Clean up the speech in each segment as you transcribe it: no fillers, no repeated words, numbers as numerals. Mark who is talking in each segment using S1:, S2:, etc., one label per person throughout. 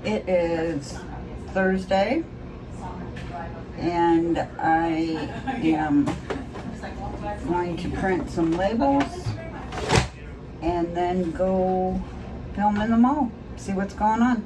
S1: It is Thursday, and I am going to print some labels and then go film in the mall, see what's going on.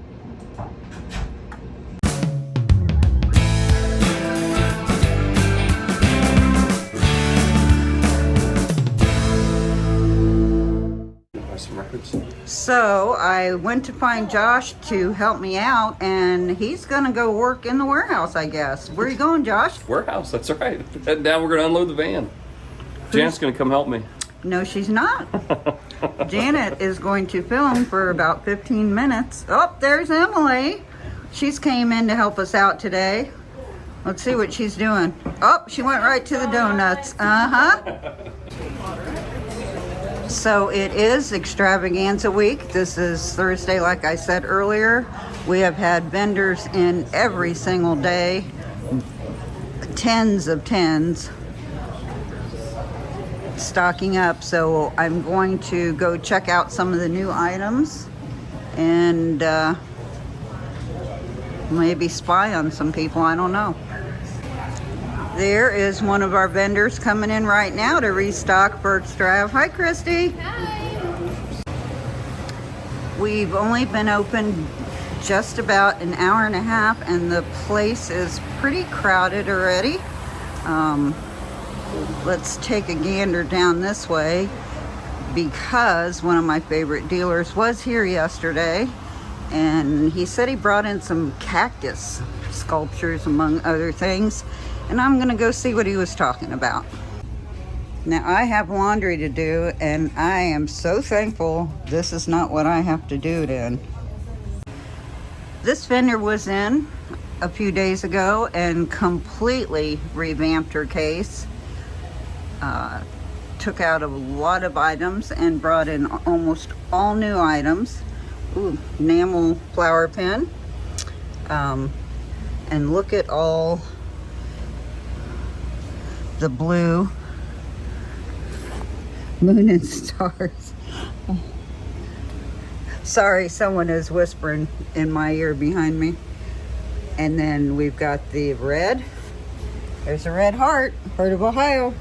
S2: Some records.
S1: So I went to find Josh to help me out, and he's gonna go work in the warehouse, I guess. Where are you going, Josh?
S2: Warehouse, that's right. Heading down, we're gonna unload the van. Janet's gonna come help me.
S1: No, she's not. Janet is going to film for about 15 minutes. Oh, there's Emily. She's came in to help us out today. Let's see what she's doing. Oh, she went right to the donuts. So it is Extravaganza week. This is Thursday, like I said earlier. We have had vendors in every single day. Tens stocking up. So I'm going to go check out some of the new items and maybe spy on some people. I don't know. There is one of our vendors coming in right now to restock for Extrav. Hi, Christy.
S3: Hi.
S1: We've only been open just about an hour and a half, and the place is pretty crowded already. Let's take a gander down this way, because one of my favorite dealers was here yesterday, and he said he brought in some cactus sculptures, among other things. And I'm gonna go see what he was talking about. Now I have laundry to do, and I am so thankful this is not what I have to do then. This vendor was in a few days ago and completely revamped her case. Took out a lot of items and brought in almost all new items. Ooh, enamel flower pen. And look at all the blue moon and stars. Sorry, someone is whispering in my ear behind me. And then we've got the red. There's a red heart of Ohio.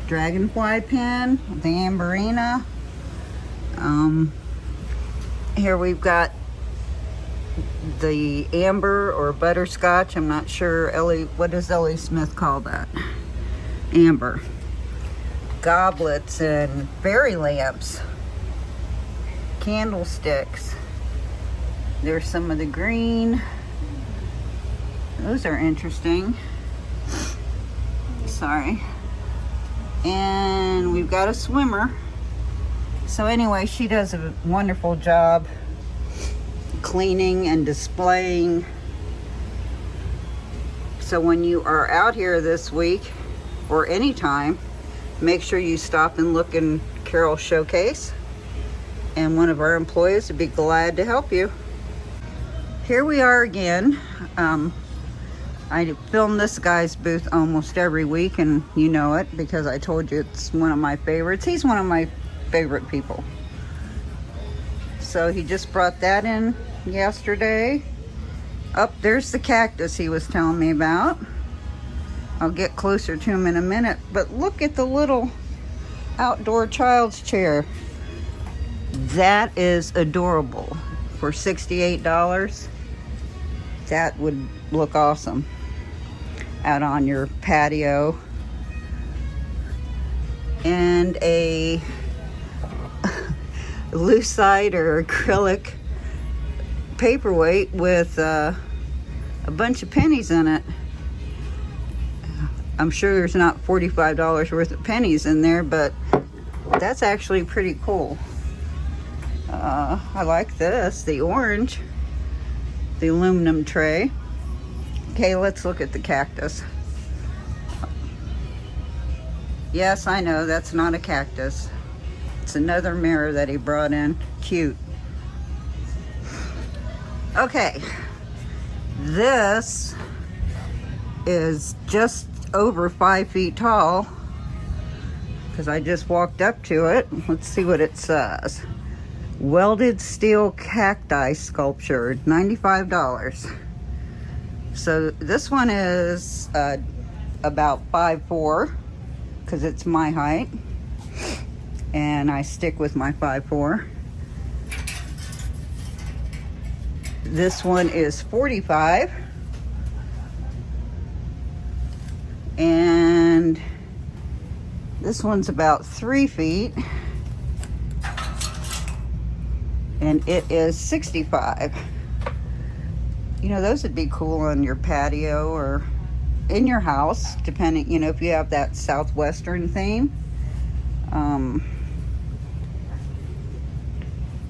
S1: Dragonfly pen, the Amberina. Here we've got the amber or butterscotch. I'm not sure. What does Ellie Smith call that? Amber. Goblets and fairy lamps. Candlesticks. There's some of the green. Those are interesting. Sorry. And we've got a swimmer. So anyway, she does a wonderful job cleaning and displaying. So when you are out here this week or anytime, make sure you stop and look in Carol's showcase, and one of our employees would be glad to help you. Here we are again. I film this guy's booth almost every week, and you know it because I told you it's one of my favorites. He's one of my favorite people. So he just brought that in yesterday. Up there's the cactus he was telling me about. I'll get closer to him in a minute, but look at the little outdoor child's chair. That is adorable. For $68, that would look awesome out on your patio. And a lucite or acrylic paperweight with a bunch of pennies in it. I'm sure there's not $45 worth of pennies in there, but that's actually pretty cool. I like this, the orange, the aluminum tray. Okay, let's look at the cactus. Yes, I know that's not a cactus. It's another mirror that he brought in. Cute. Okay, this is just over 5 feet tall because I just walked up to it. Let's see what it says. welded steel cacti sculpture, $95. So this one is about 5'4", because it's my height, and I stick with my 5'4". This one is 45, and this one's about 3 feet, and it is 65. You know, those would be cool on your patio or in your house, depending, you know, if you have that southwestern theme.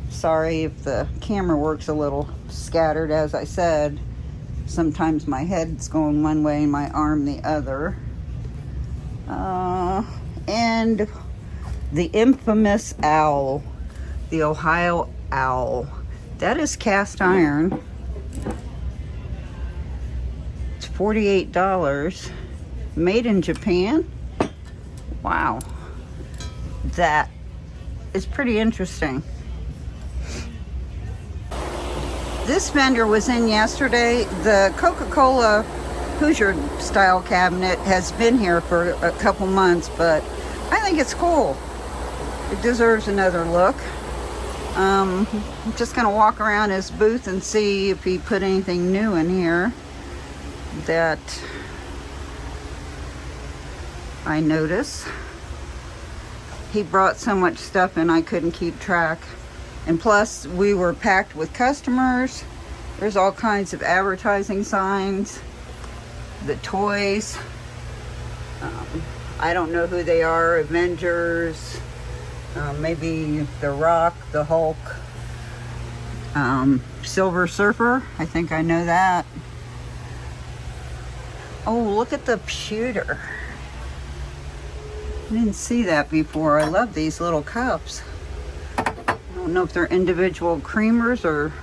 S1: Sorry if the camera works a little scattered. As I said, sometimes my head's going one way and my arm the other. And the infamous owl, the Ohio owl, that is cast iron. It's $48, made in Japan. Wow, that is pretty interesting. This vendor was in yesterday. The Coca-Cola Hoosier style cabinet has been here for a couple months, but I think it's cool. It deserves another look. I'm just gonna walk around his booth and see if he put anything new in here that I notice. He brought so much stuff in I couldn't keep track. And plus, we were packed with customers. There's all kinds of advertising signs. The toys. I don't know who they are. Avengers. Maybe The Rock, the Hulk. Silver Surfer. I think I know that. Oh, look at the pewter. I didn't see that before. I love these little cups. I don't know if they're individual creamers or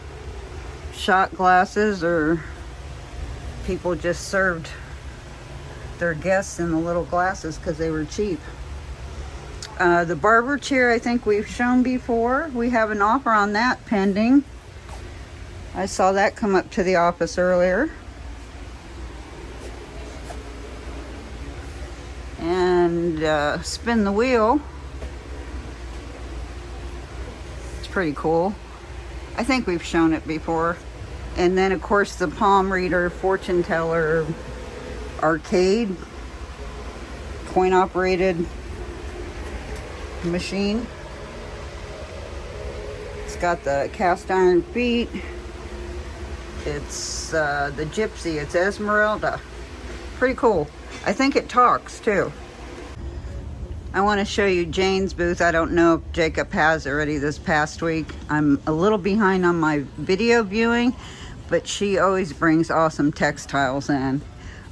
S1: shot glasses, or people just served their guests in the little glasses because they were cheap. The barber chair, I think we've shown before. We have an offer on that pending. I saw that come up to the office earlier. And spin the wheel. Pretty cool. I think we've shown it before. And then of course the palm reader, fortune teller, arcade, coin operated machine. It's got the cast iron feet. It's the gypsy, it's Esmeralda. Pretty cool. I think it talks too. I want to show you Jane's booth. I don't know if Jacob has already this past week. I'm a little behind on my video viewing, but she always brings awesome textiles in.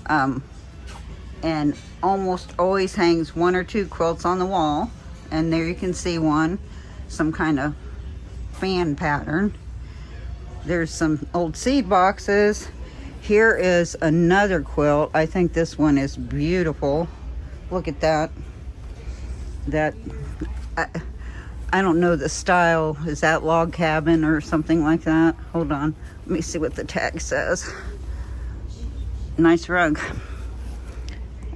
S1: And almost always hangs 1 or 2 quilts on the wall. And there you can see one, some kind of fan pattern. There's some old seed boxes. Here is another quilt. I think this one is beautiful. Look at that. That I don't know the style. Is that log cabin or something like that? Hold on, let me see what the tag says. Nice rug.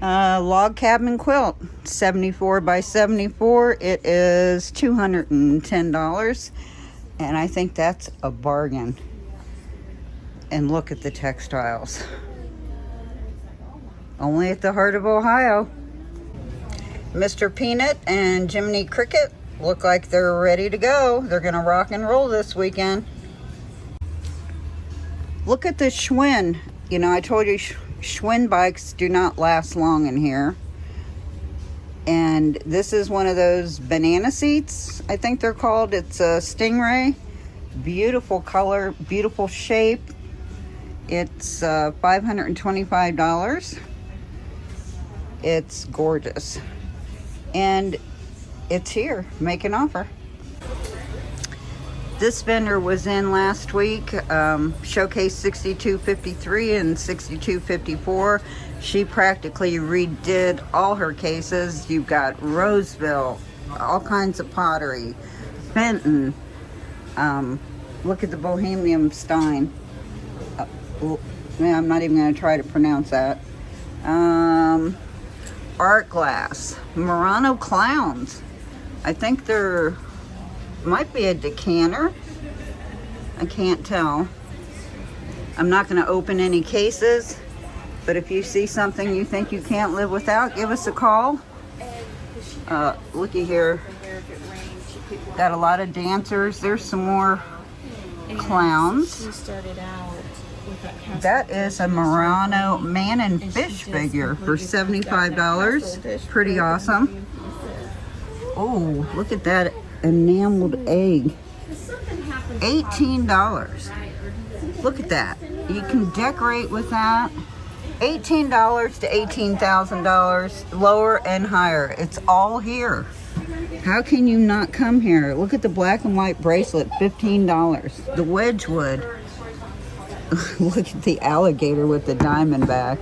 S1: Log cabin quilt, 74 by 74. It is $210, and I think that's a bargain. And look at the textiles. Only at the heart of Ohio. Mr. Peanut and Jiminy Cricket look like they're ready to go. They're gonna rock and roll this weekend. Look at the Schwinn. You know, I told you Schwinn bikes do not last long in here. And this is one of those banana seats, I think they're called. It's a Stingray. Beautiful color, beautiful shape. It's $525. It's gorgeous. And it's here. Make an offer. This vendor was in last week. Showcase 6253 and 6254. She practically redid all her cases. You've got Roseville, all kinds of pottery, Fenton, Look at the Bohemian Stein. I'm not even going to try to pronounce that. Art glass. Murano clowns. I think there might be a decanter. I can't tell. I'm not going to open any cases, but if you see something you think you can't live without, give us a call. Looky here. Got a lot of dancers. There's some more clowns.
S3: She started out with that.
S1: That is a Murano man and fish figure for $75. Pretty awesome. Oh, look at that enameled egg. $18. Look at that. You can decorate with that. $18 to $18,000, lower and higher. It's all here. How can you not come here? Look at the black and white bracelet, $15. The Wedgwood. Look at the alligator with the diamond back.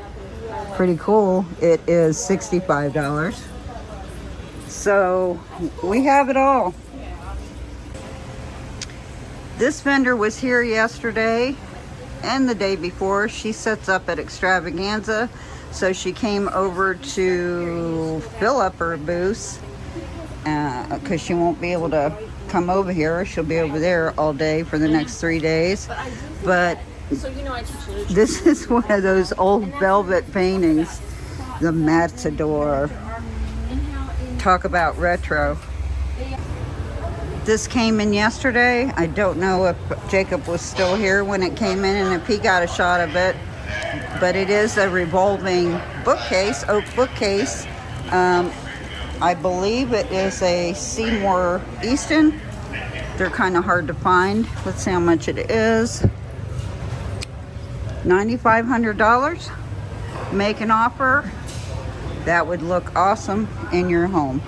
S1: Pretty cool. It is $65. So we have it all. This vendor was here yesterday and the day before. She sets up at Extravaganza, so she came over to fill up her booth because she won't be able to come over here. She'll be over there all day for the next 3 days. But this is one of those old velvet paintings, the Matador. Talk about retro. This came in yesterday. I don't know if Jacob was still here when it came in and if he got a shot of it, but it is a revolving bookcase, oak bookcase. I believe it is a Seymour Easton. They're kind of hard to find. Let's see how much it is. $9,500. Make an offer. That would look awesome in your home.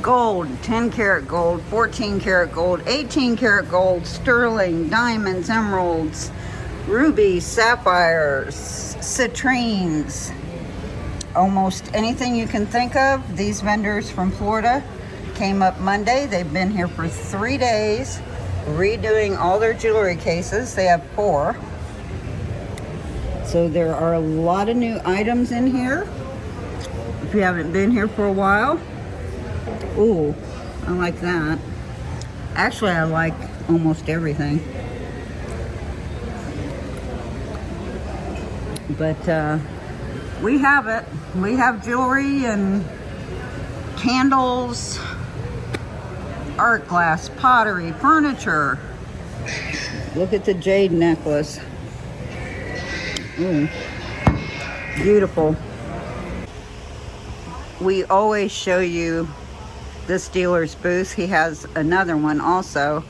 S1: Gold, 10 karat gold, 14 karat gold, 18 karat gold, sterling, diamonds, emeralds, rubies, sapphires, citrines, almost anything you can think of. These vendors from Florida came up Monday. They've been here for 3 days redoing all their jewelry cases. They have 4. So there are a lot of new items in here. If you haven't been here for a while. Ooh, I like that. Actually, I like almost everything. But we have it. We have jewelry and candles, art glass, pottery, furniture. Look at the jade necklace. Ooh, beautiful. We always show you this dealer's booth. He has another one also,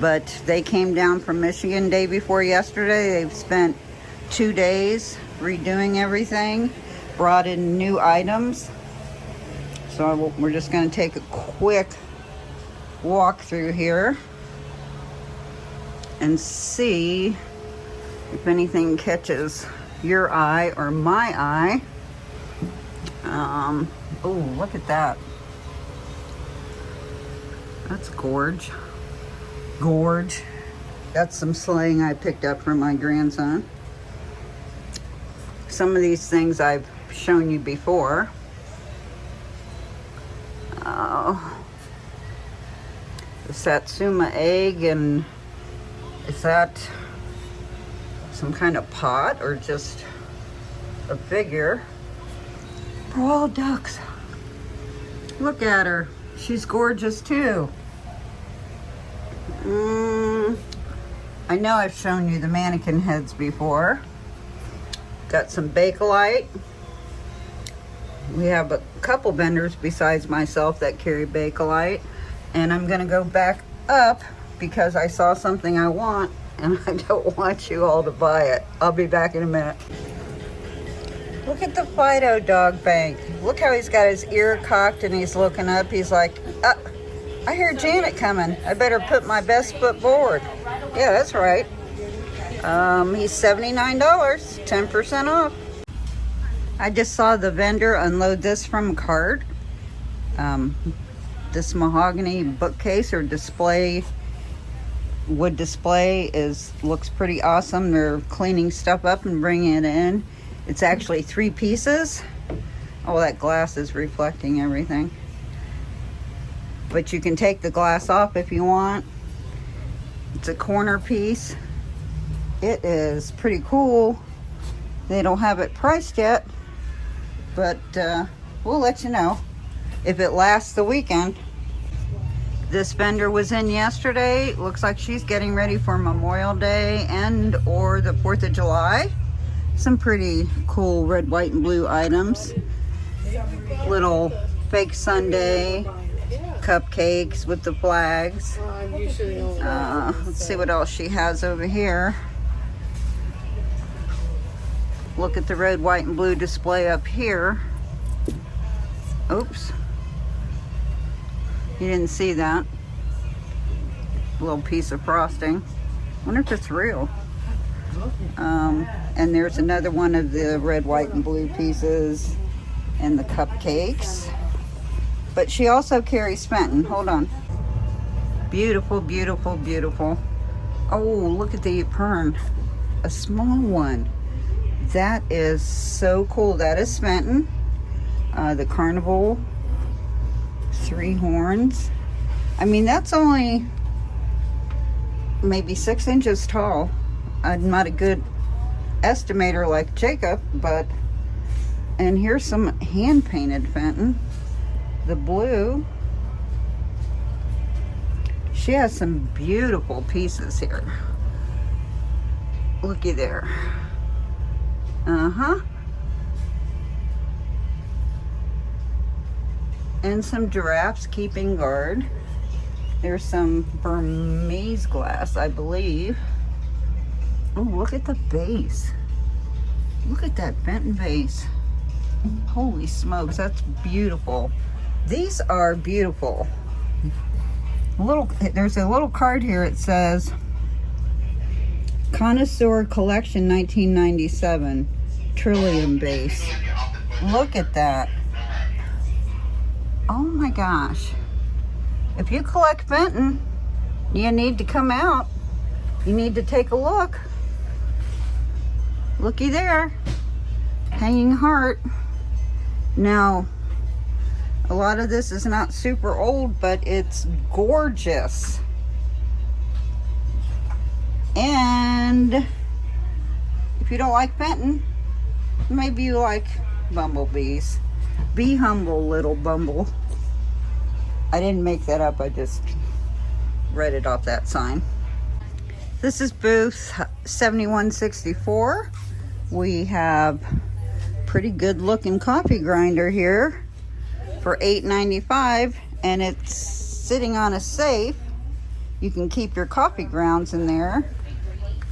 S1: but they came down from Michigan day before yesterday. They've spent 2 days redoing everything, brought in new items. So we're just going to take a quick walk through here and see if anything catches your eye or my eye. Oh, look at that. That's gorge. Gorge. That's some slang I picked up from my grandson. Some of these things I've shown you before. The Satsuma egg, and is that some kind of pot or just a figure? Broiled ducks. Look at her. She's gorgeous too. I know I've shown you the mannequin heads before. Got some Bakelite. We have a couple vendors besides myself that carry Bakelite. And I'm gonna go back up because I saw something I want and I don't want you all to buy it. I'll be back in a minute. Look at the Fido dog bank. Look how he's got his ear cocked and he's looking up. He's like, I hear Janet coming. I better put my best foot forward. Yeah, that's right. He's $79, 10% off. I just saw the vendor unload this from a cart. This mahogany bookcase or display, wood display looks pretty awesome. They're cleaning stuff up and bringing it in. It's actually 3 pieces. Oh, that glass is reflecting everything. But you can take the glass off if you want. It's a corner piece. It is pretty cool. They don't have it priced yet, but we'll let you know if it lasts the weekend. This vendor was in yesterday. Looks like she's getting ready for Memorial Day and or the 4th of July. Some pretty cool red, white, and blue items. Little fake sundae, cupcakes with the flags. Let's see what else she has over here. Look at the red, white, and blue display up here. Oops. You didn't see that. Little piece of frosting. Wonder if it's real. And there's another one of the red, white, and blue pieces and the cupcakes. But she also carries Fenton. Hold on. Beautiful, beautiful, beautiful. Oh, look at the Pern. A small one. That is so cool. That is Fenton. The carnival. 3 horns. I mean, that's only maybe 6 inches tall. I'm not a good estimator like Jacob, but, and here's some hand painted Fenton. The blue. She has some beautiful pieces here. Looky there. And some giraffes keeping guard. There's some Burmese glass, I believe. Oh, look at the vase. Look at that Fenton vase. Holy smokes, that's beautiful. These are beautiful. There's a little card here. It says Connoisseur Collection 1997 Trillium Base. Look at that. Oh my gosh. If you collect Fenton, you need to come out. You need to take a look. Looky there. Hanging heart. Now, a lot of this is not super old, but it's gorgeous. And if you don't like Fenton, maybe you like bumblebees. Be humble, little bumble. I didn't make that up. I just read it off that sign. This is booth 7164. We have pretty good looking coffee grinder here for $8.95, and it's sitting on a safe. You can keep your coffee grounds in there.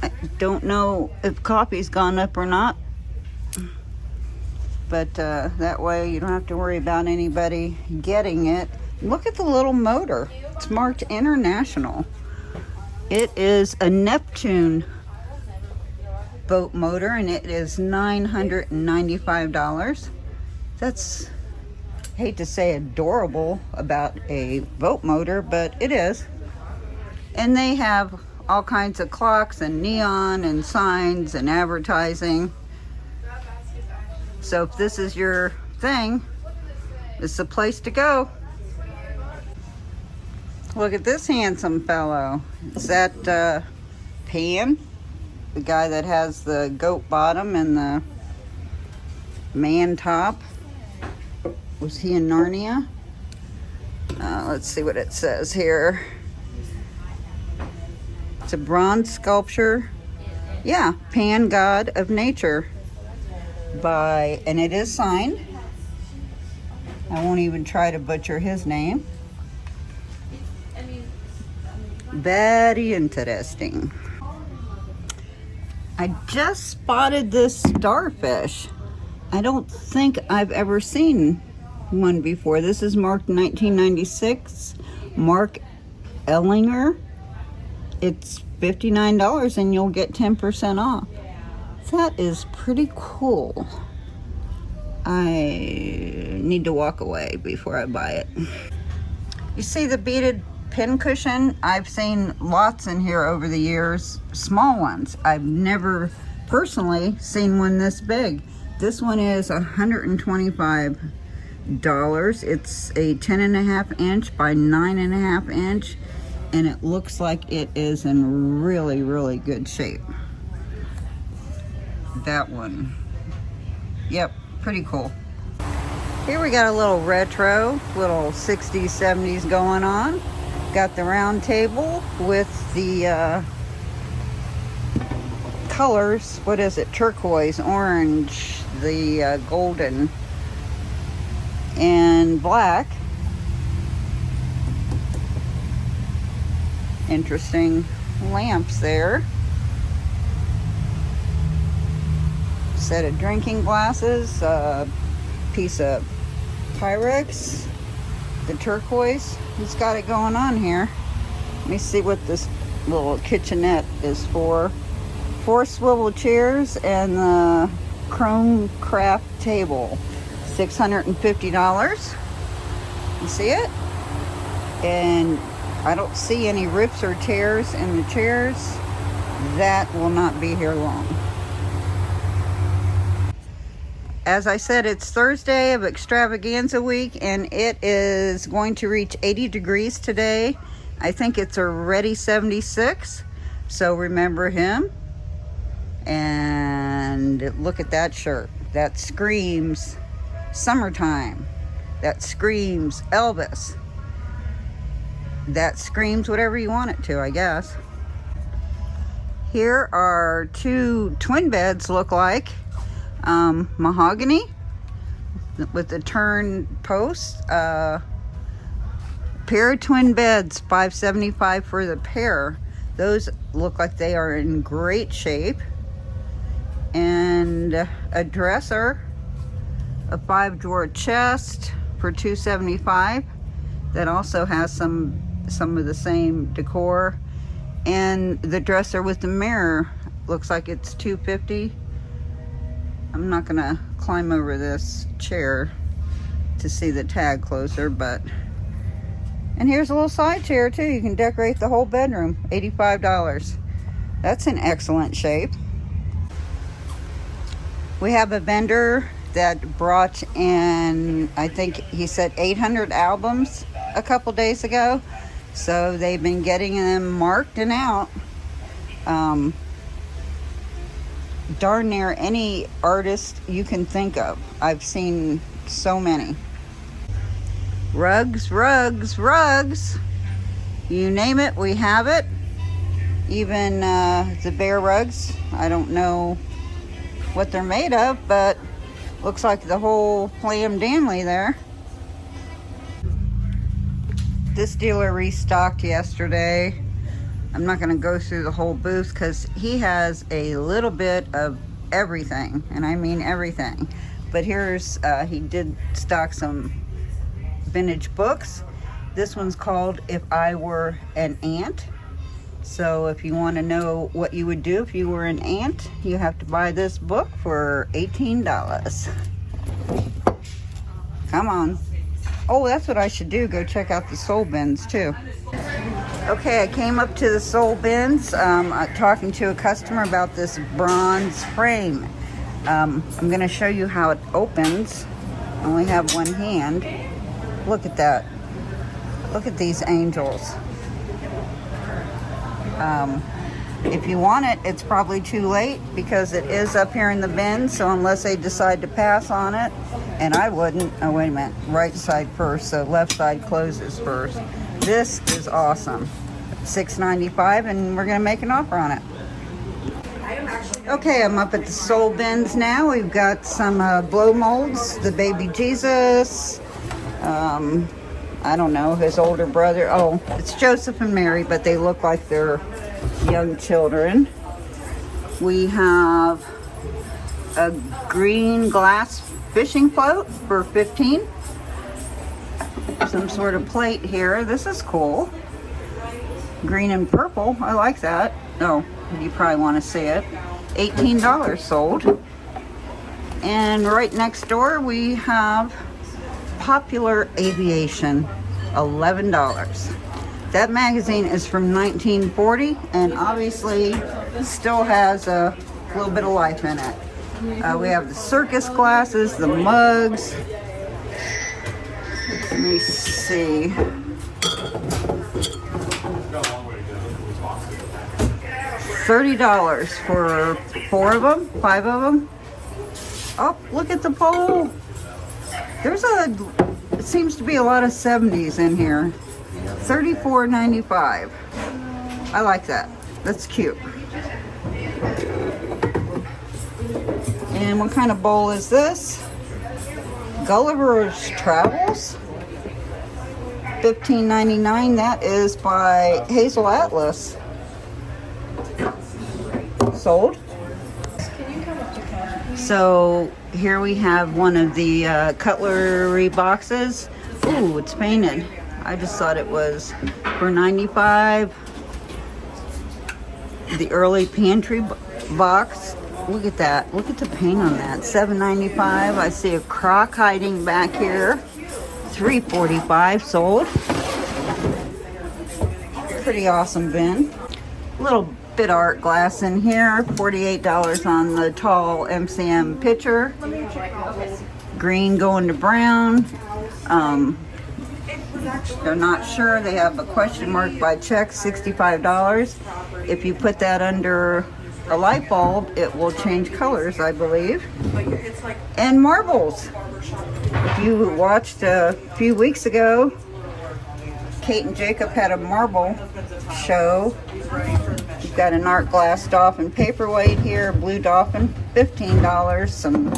S1: I don't know if coffee's gone up or not, but that way you don't have to worry about anybody getting it. Look at the little motor. It's marked International. It is a Neptune boat motor, and it is $995. That's, I hate to say adorable about a boat motor, but it is. And they have all kinds of clocks and neon and signs and advertising. So if this is your thing, it's the place to go. Look at this handsome fellow. Is that Pan? The guy that has the goat bottom and the man top. Was he in Narnia? Let's see what it says here. It's a bronze sculpture. Yeah, Pan, God of Nature. And it is signed. I won't even try to butcher his name. Very interesting. I just spotted this starfish. I don't think I've ever seen one before. This is marked 1996. Mark Ellinger. It's $59 and you'll get 10% off. That is pretty cool. I need to walk away before I buy it. You see the beaded pin cushion? I've seen lots in here over the years, small ones. I've never personally seen one this big. This one is $125. It's a 10.5 inch by 9.5 inch, and it looks like it is in really, really good shape. That one. Yep, pretty cool. Here we got a little retro, little 60s, 70s going on. Got the round table with the colors. What is it? Turquoise, orange, the golden, and black. Interesting lamps there. Set of drinking glasses, piece of Pyrex, the turquoise. He's got it going on here. Let me see what this little kitchenette is for. 4 swivel chairs and the chrome craft table. $650. You see it? And I don't see any rips or tears in the chairs. That will not be here long. As I said, it's Thursday of Extravaganza week, and it is going to reach 80 degrees today. I think it's already 76, so remember him. And look at that shirt. That screams summertime. That screams Elvis. That screams whatever you want it to, I guess. Here are 2 twin beds, look like. Mahogany with the turn post. Pair of twin beds, $575 for the pair. Those look like they are in great shape. And a dresser, a 5-drawer chest for $275. That also has some of the same decor. And the dresser with the mirror looks like it's $250. I'm not gonna climb over this chair to see the tag closer, but, and here's a little side chair too. You can decorate the whole bedroom, $85. That's in excellent shape. We have a vendor that brought in, I think he said 800 albums a couple days ago. So they've been getting them marked and out. Darn near any artist you can think of. I've seen so many. Rugs, rugs, rugs. You name it, we have it. Even the bear rugs. I don't know what they're made of, but looks like the whole flam danley there. This dealer restocked yesterday. I'm not going to go through the whole booth because he has a little bit of everything, and I mean everything. But here's, he did stock some vintage books. This one's called If I Were an Ant. So if you want to know what you would do if you were an ant, you have to buy this book for $18. Come on. Oh, that's what I should do. Go check out the soul bins too. Okay, I came up to the soul bins, talking to a customer about this bronze frame. I'm going to show you how it opens. I only have one hand. Look at that. Look at these angels. If you want it, it's probably too late because it is up here in the bin. So unless they decide to pass on it, and I wouldn't. Oh, wait a minute. Right side first, so left side closes first. This is awesome. $6.95, and we're gonna make an offer on it. Okay, I'm up at the soul bins now. We've got some blow molds, the baby Jesus. I don't know, his older brother. Oh, it's Joseph and Mary, but they look like they're young children. We have a green glass fishing float for $15. Some sort of plate here. This is cool. Green and purple. I like that. Oh, you probably want to see it. $18 sold. And right next door we have Popular Aviation. $11. That magazine is from 1940 and obviously still has a little bit of life in it. We have the circus glasses, the mugs. Let me see. $30 for 4 of them, 5 of them. Oh, look at the pole. It seems to be a lot of 70s in here. $34.95. I like that. That's cute. And what kind of bowl is this? Gulliver's Travels. $15.99. That is by Hazel Atlas. Sold. So here we have one of the cutlery boxes. Ooh, it's painted. I just thought it was for $95. The early pantry box. Look at that. Look at the paint on that. $7.95. I see a crock hiding back here. $3.45. Sold. Pretty awesome bin. Little bit of art glass in here. $48 on the tall MCM pitcher. Green going to brown. They're not sure. They have a question mark by check. $65. If you put that under a light bulb, it will change colors, I believe. And marbles. If you watched a few weeks ago, Kate and Jacob had a marble show. You've got an art glass dolphin paperweight here, blue dolphin, $15. Some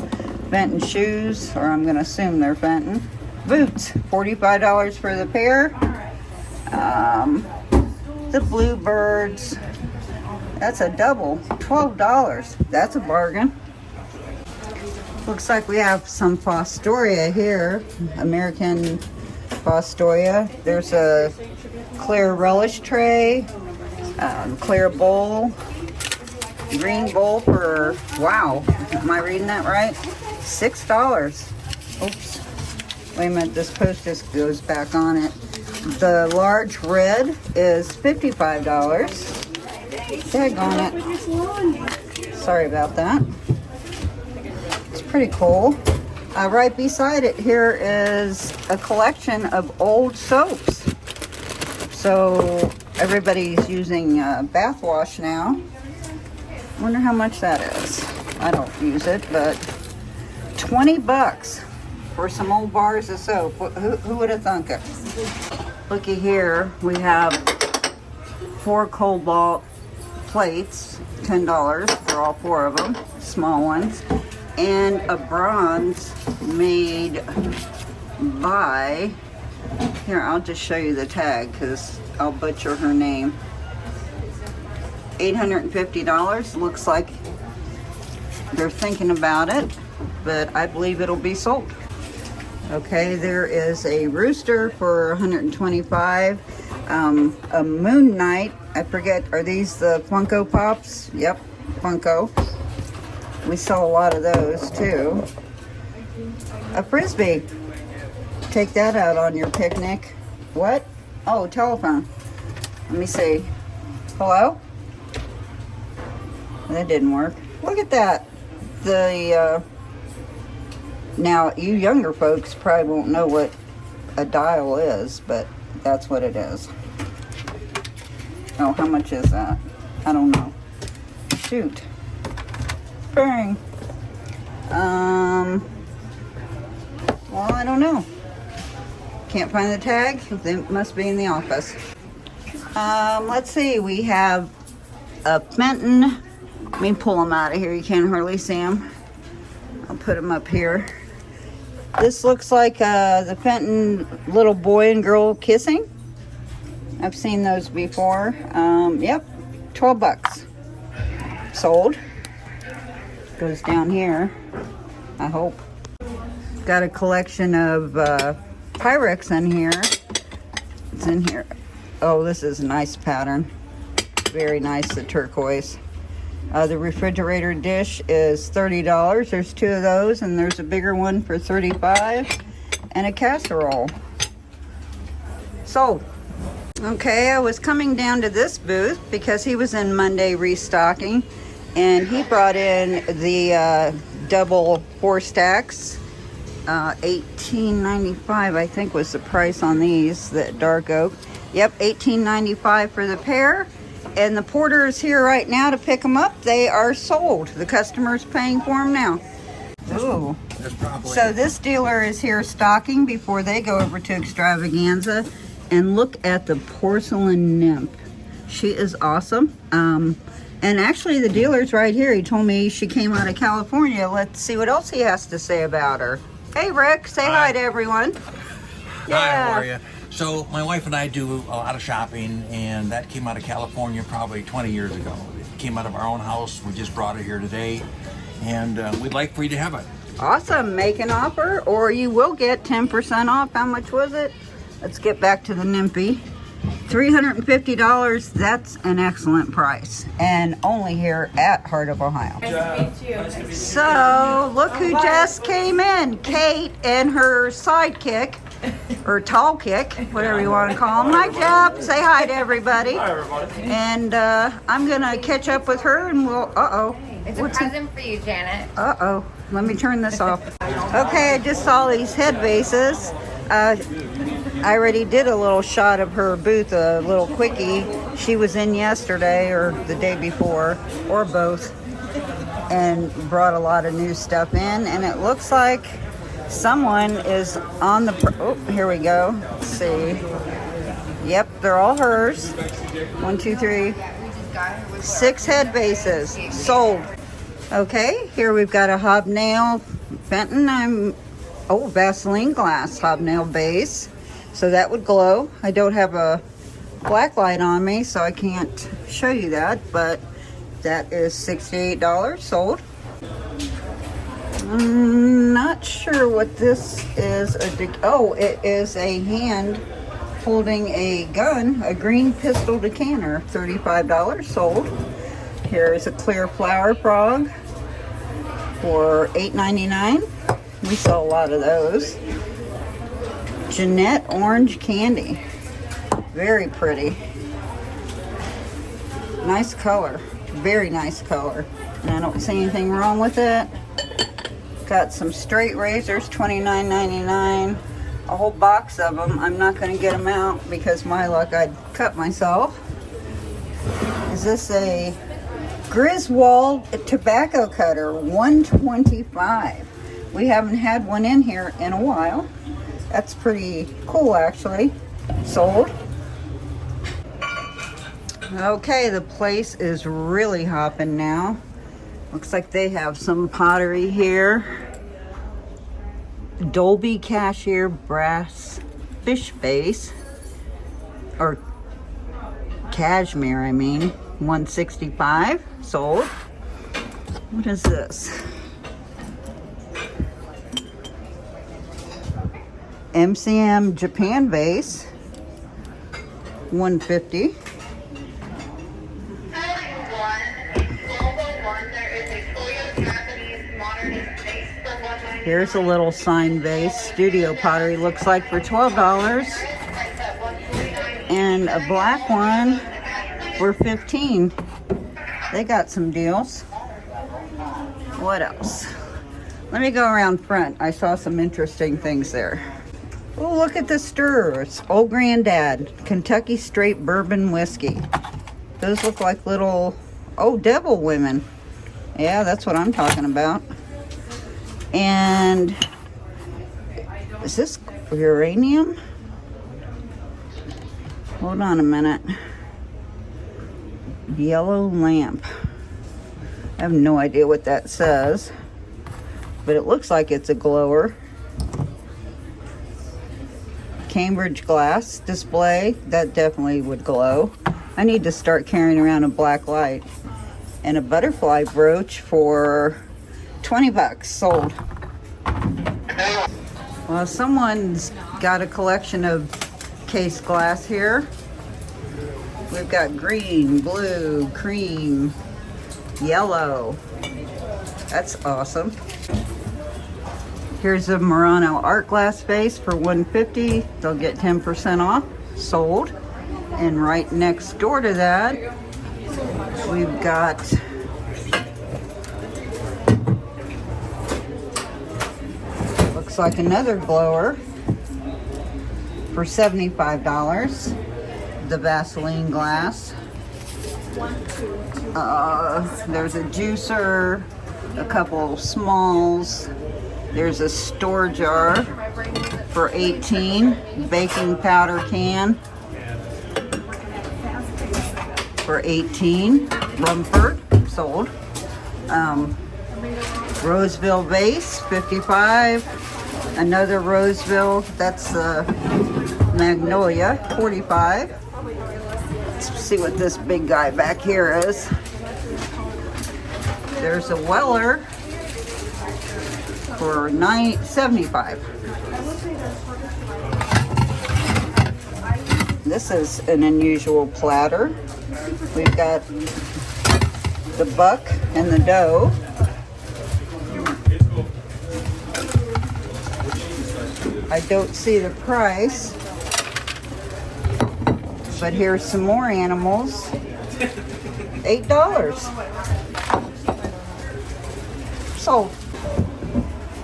S1: Fenton shoes, or I'm going to assume they're Fenton. Boots, $45 for the pair. The bluebirds, that's a double, $12. That's a bargain. Looks like we have some Fostoria here, American Fostoria. There's a clear relish tray, clear bowl, green bowl for, wow, am I reading that right? $6. Oops. Wait a minute, this post-it goes back on it. The large red is $55. Daggone it. Sorry about that. It's pretty cool. Right beside it here is a collection of old soaps. So everybody's using bath wash now. Wonder how much that is. I don't use it, but $20 for some old bars of soap. Who would have thunk it? Looky here, we have 4 cobalt plates, $10 for all 4 of them, small ones, and a bronze made by, here, I'll just show you the tag because I'll butcher her name. $850. Looks like they're thinking about it, but I believe it'll be sold. Okay, there is a rooster for $125. A Moon Knight, I forget, are these the Funko Pops? Yep, Funko. We sell a lot of those too. A Frisbee. Take that out on your picnic. What? Oh, telephone. Let me see. Hello? That didn't work. Look at that. Now, you younger folks probably won't know what a dial is, but that's what it is. Oh, how much is that? I don't know. Shoot. Bang. Well, I don't know. Can't find the tag. They must be in the office. Let's see. We have a Fenton. Let me pull them out of here. You can't hardly see them. I'll put them up here. This looks like the Fenton little boy and girl kissing. I've seen those before. Yep, $12. Sold. Goes down here, I hope. Got a collection of Pyrex in here. It's in here. Oh, this is a nice pattern. Very nice, the turquoise. The refrigerator dish is $30. There's 2 of those, and there's a bigger one for $35. And a casserole. Sold. Okay, I was coming down to this booth because he was in Monday restocking, and he brought in the double 4 stacks. $18.95 I think was the price on these, the dark oak. Yep, $18.95 for the pair. And the porter is here right now to pick them up. They are sold. The customer's paying for them now. Ooh. So this dealer is here stocking before they go over to Extravaganza. And look at the porcelain nymph. She is awesome. And actually the dealer's right here. He told me she came out of California. Let's see what else he has to say about her. Hey Rick, say hi to everyone. Yeah.
S4: Hi, how are you? So my wife and I do a lot of shopping, and that came out of California probably 20 years ago. It came out of our own house. We just brought it here today, and we'd like for you to have it.
S1: Awesome. Make an offer or you will get 10% off. How much was it? Let's get back to the Nymphy. $350. That's an excellent price, and only here at Heart of Ohio.
S3: Nice to meet you.
S1: So look who just came in. Kate and her sidekick, or tall kick, whatever you want to call him. Hi Jeff, say hi to everybody.
S2: Hi, everybody.
S1: And I'm gonna catch up with her and we'll,
S5: It's a present for you, Janet.
S1: Let me turn this off. Okay, I just saw these head bases. I already did a little shot of her booth, a little quickie. She was in yesterday or the day before, or both, and brought a lot of new stuff in. And it looks like someone is on the, oh, here we go. Let's see. Yep, they're all hers. 1, 2, 3, 6 head bases sold. Okay, here we've got a hobnail Fenton. Vaseline glass hobnail base. So that would glow. I don't have a black light on me, so I can't show you that, but that is $68 sold. I'm not sure what this is. It is a hand holding a gun, a green pistol decanter, $35 sold. Here's a clear flower frog for $8.99. We saw a lot of those. Jeanette orange candy. Very pretty. Nice color. Very nice color. And I don't see anything wrong with it. Got some straight razors, $29.99. A whole box of them. I'm not going to get them out because my luck, I'd cut myself. Is this a Griswold tobacco cutter? $125. We haven't had one in here in a while. That's pretty cool, actually. Sold. Okay, the place is really hopping now. Looks like they have some pottery here. Dolby Cashier brass fish face, or cashmere, I mean. $165. Sold. What is this? MCM Japan vase, $150. Here's a little sign vase, Studio Pottery, looks like for $12. And a black one for $15. They got some deals. What else? Let me go around front. I saw some interesting things there. Oh, look at the stirrers. Old Granddad, Kentucky Straight Bourbon Whiskey. Those look like little, devil women. Yeah, that's what I'm talking about. And is this uranium? Hold on a minute. Yellow lamp. I have no idea what that says, but it looks like it's a glower. Cambridge glass display, that definitely would glow. I need to start carrying around a black light. And a butterfly brooch for $20, sold. Well, someone's got a collection of case glass here. We've got green, blue, cream, yellow. That's awesome. Here's a Murano art glass vase for $150. They'll get 10% off. sold. And right next door to that, we've got looks like another blower for $75. The Vaseline glass. There's a juicer, a couple smalls. There's a store jar for $18. Baking powder can for $18. Rumford, sold. Roseville vase, $55. Another Roseville, that's the Magnolia, $45. Let's see what this big guy back here is. There's a Weller for $75. This is an unusual platter. We've got the buck and the doe. I don't see the price, but here's some more animals. $8. So,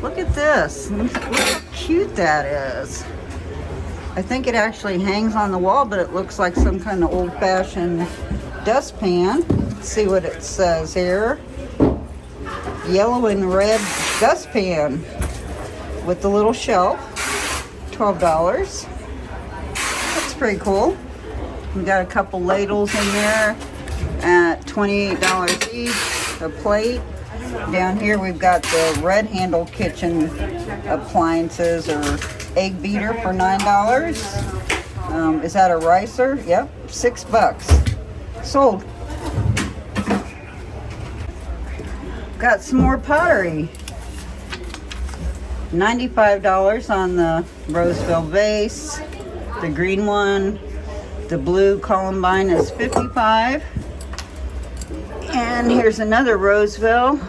S1: look at this. Look how cute that is. I think it actually hangs on the wall, but it looks like some kind of old-fashioned dustpan. Let's see what it says here. Yellow and red dustpan with the little shelf. $12. That's pretty cool. We got a couple ladles in there at $28 each, a plate. Down here we've got the red handle kitchen appliances or egg beater for $9. Is that a ricer? Yep, $6. Sold. Got some more pottery. $95 on the Roseville vase. The green one, the blue Columbine is $55. And here's another Roseville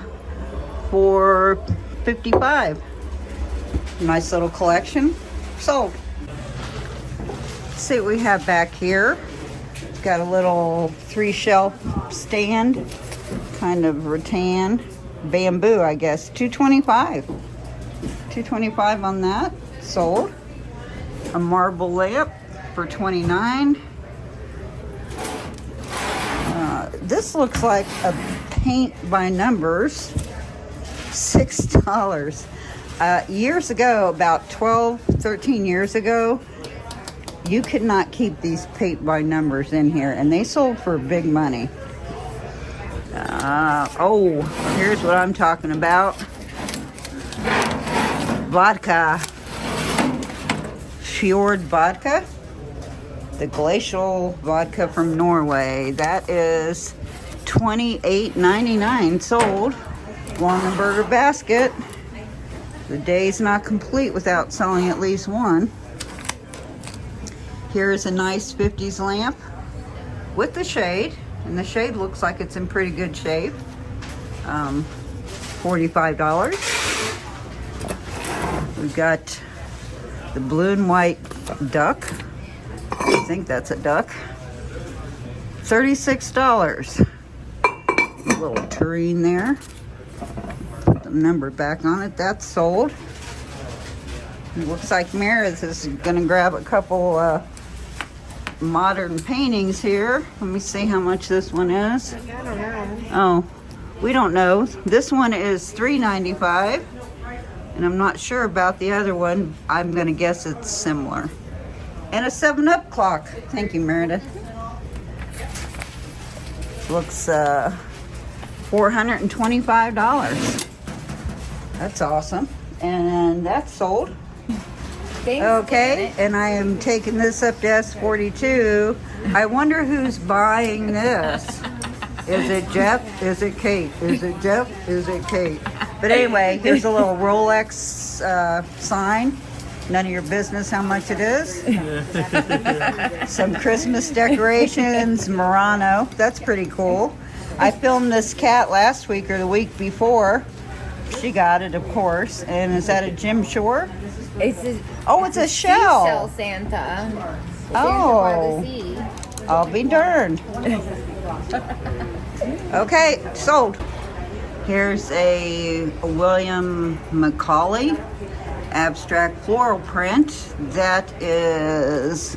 S1: for $55. Nice little collection. Sold. Let's see what we have back here. It's got a little 3-shelf stand, kind of rattan, bamboo, I guess. $225. $225 on that. Sold. A marble lamp for $29. This looks like a paint by numbers. $6. Years ago, about 12, 13 years ago, you could not keep these paint by numbers in here, and they sold for big money. Oh, here's what I'm talking about. Vodka. Fjord vodka. The glacial vodka from Norway. That is $28.99 sold. Longaberger basket. The day's not complete without selling at least one. Here's a nice 50s lamp with the shade. And the shade looks like it's in pretty good shape. $45. We've got the blue and white duck. I think that's a duck. $36. A little tureen there. Put the number back on it. That's sold. It looks like Meredith is gonna grab a couple modern paintings here. Let me see how much this one is.
S3: I don't know.
S1: Oh, we don't know. This one is $3.95. And I'm not sure about the other one. I'm gonna guess it's similar. And a 7-Up clock. Thank you, Meredith. Looks $425. That's awesome. And that's sold.
S5: Thanks,
S1: Okay,
S5: Janet.
S1: and I am taking this up to S42. I wonder who's buying this. Is it Jeff? Is it Kate? Is it Jeff? Is it Kate? But anyway, here's a little Rolex sign. None of your business how much it is. Some Christmas decorations, Murano. That's pretty cool. I filmed this cat last week or the week before. She got it, of course. And is that a Jim Shore?
S5: It's a,
S1: Oh, it's a shell.
S5: seashell Santa.
S1: Oh, I'll be darned. Okay, sold. Here's a William Macaulay abstract floral print. That is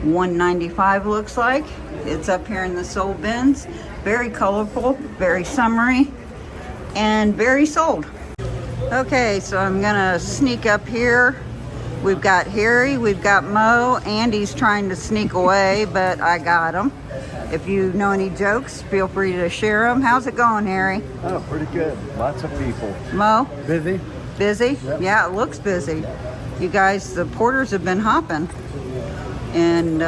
S1: $195 looks like. It's up here in the sold bins. Very colorful, very summery, and very sold. Okay, so I'm gonna sneak up here. We've got Harry, we've got Mo. Andy's trying to sneak away, but I got him. If you know any jokes, feel free to share them. How's it going, Harry?
S6: Oh, pretty good. Lots of people.
S1: Mo?
S6: Busy?
S1: Busy?
S6: Yep.
S1: Yeah, it looks busy. You guys, the porters have been hopping. And,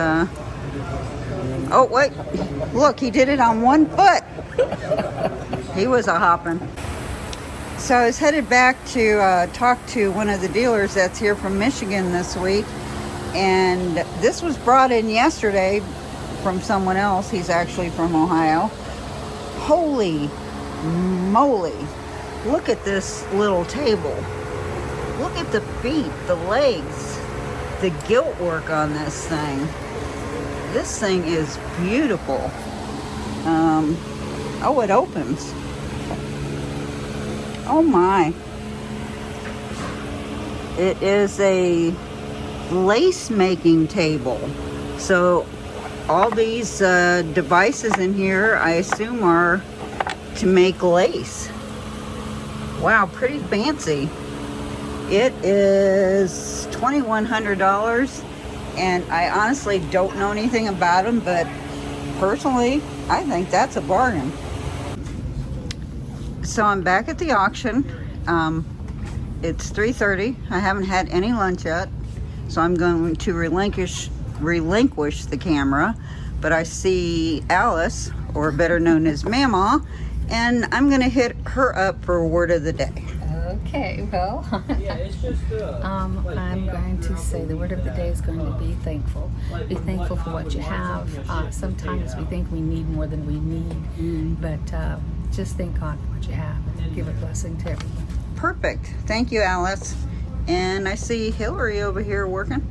S1: oh, wait. Look, he did it on one foot. He was a hopping. So I was headed back to talk to one of the dealers that's here from Michigan this week. And this was brought in yesterday from someone else. He's actually from Ohio. Holy moly. Look at this little table. Look at the feet, the legs, the gilt work on this thing. This thing is beautiful. Oh, it opens. Oh my. It is a lace making table. So all these devices in here, I assume, are to make lace. Wow, pretty fancy. It is $2,100, and I honestly don't know anything about them, but personally, I think that's a bargain. So I'm back at the auction. It's 3:30. I haven't had any lunch yet, so I'm going to relinquish the camera, but I see Alice, or better known as Mama, and I'm gonna hit her up for word of the day.
S7: Okay, well, I'm going to say the word of the day is going to be thankful. Be thankful for what you have. Sometimes we think we need more than we need, but just thank God for what you have and give a blessing to everyone.
S1: Perfect. Thank you, Alice. And I see Hillary over here working.